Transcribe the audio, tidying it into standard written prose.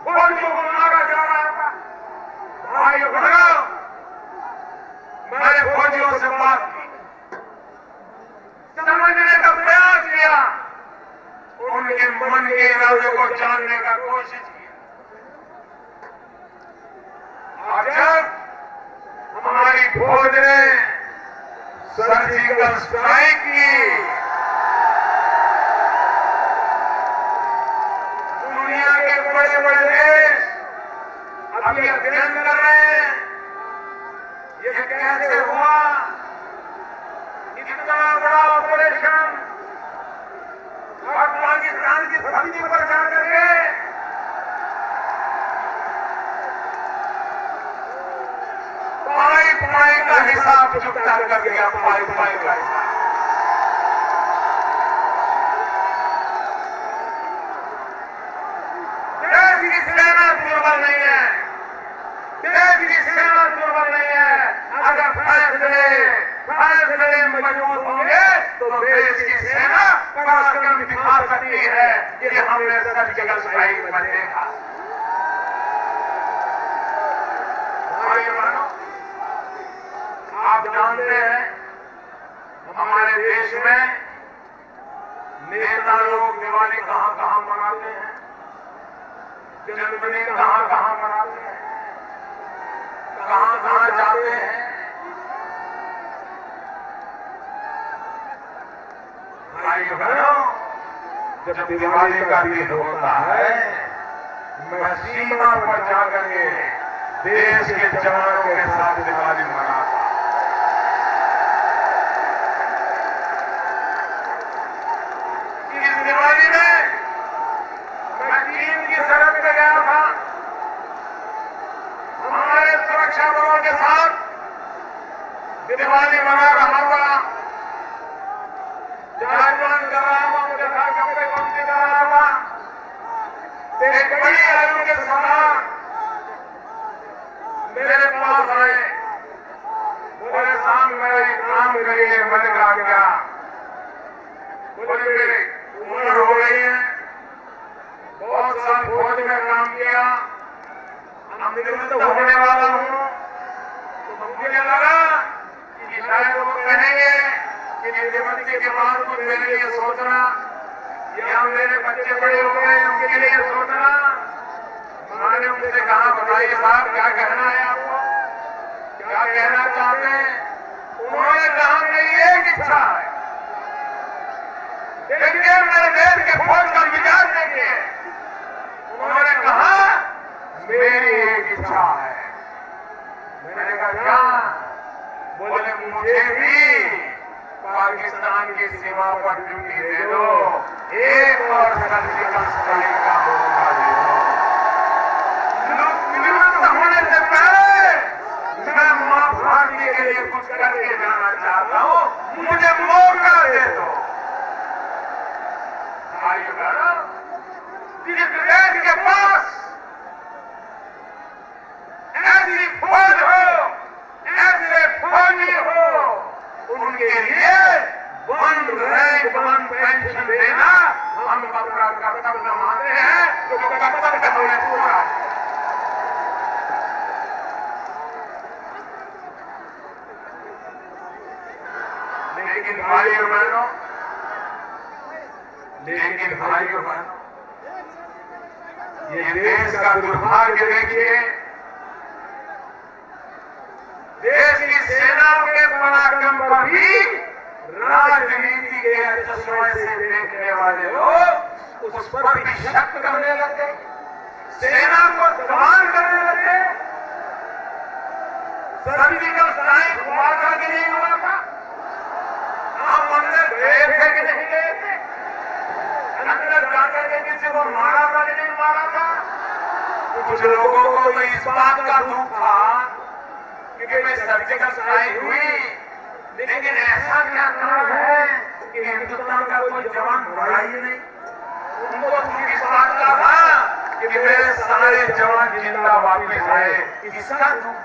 फौजियों को मारा जा रहा था। भाई बहनों, मैंने फौजियों से बात की, समझने का प्रयास किया, उनके मन के इरादे को जानने का कोशिश की। और जब हमारी फौज ने सर्जिकल स्ट्राइक की, दुनिया के बड़े बड़े देश अभी अध्ययन कर रहे हैं ये कैसे हुआ, इतना बड़ा ऑपरेशन और पाकिस्तान की धरती पर जाकर के पाई का हिसाब चुकता कर दिया। पाई का हिसाब देश की सेना दुर्बल नहीं है, देश की सेना दुर्बल नहीं है। अगर फैसले मजबूत होंगे तो देश की सेना पराक्रम दिखा सकती है। ये हमने सर्जिकल स्ट्राइक में देखा। आप जानते हैं हमारे देश में नेता लोग दिवाली कहां कहां मनाते हैं, जन्मदिन कहां कहां मनाते हैं, कहां कहां जाते हैं। भाई बहनों, जब दिवाली का दिन होता है मैं सीमा पर जाकर के देश के जवानों के साथ दिवाली मनाता। इस दिवाली में मैं चीन की सरहद पे गया था, हमारे सुरक्षा बलों के साथ दिवाली मना रहा था। जागरण कर रहा था, मुझे कपड़े कमती कर रहा था। एक बड़ी आयु के सरदार मेरे पास आए, बोले साहब मेरा एक काम करिए। मैंने कहा क्या? बोले मेरी उम्र हो गई है, बहुत साल फौज में काम किया, निवृत्त होने वाला हूँ, तो मुझे लगा कि शायद वो कहेंगे कि निवृत्ति के बाद कुछ मेरे लिए सोचना, या मेरे बच्चे बड़े हो गए उनके लिए सोचना। मैंने उनसे कहा बताइए साहब क्या कहना है आपको, क्या कहना चाहते हैं? उन्होंने कहा मेरी एक इच्छा है, देखिए मेरे देश के फौज का विचार देखिए। उन्होंने कहा मेरी एक इच्छा है। मैंने कहा क्या? बोले मुझे भी पाकिस्तान की सीमा पर ड्यूटी दे दो, एक और सर्जिकल स्ट्राइक का मौका दे दो। निवृत्त होने से पहले मैं मां भारती के लिए कुछ करके जाना चाहता हूं, मुझे मौका दे दो। भाइयों बहनों, जिस देश के पास ऐसी फौज हो, ऐसे फौजी हो, उनके लिए 1 रैंक 1 पेंशन देना हम अपना कर्तव्य मानते हैं, जो कर्तव्य हमें पूरा है। लेकिन भाइयों बहनों, ये देश का दुर्भाग्य देखिए, देश की सेनाओं के पराक्रम पर भी राजनीति के चश्मे से देखने वाले लोग उस पर भी शक करने लगे, सेना को दबान करने लगे। सर्जिकल स्ट्राइक हुआ था कि नहीं हुआ था? हम अंदर गए थे कि नहीं गए थे? अंदर जाकर के किसी को मारा था कि नहीं मारा था? कुछ लोगों को तो इस बात का दुख था कि भाई सर्जिकल स्ट्राइक हुई, लेकिन ऐसा क्या कारण है कि हिंदुस्तान का कोई जवान मरा ही नहीं? उनको दुख इस बात का था कि मेरे सारे जवान जिंदा वापस आए, इसका दुख।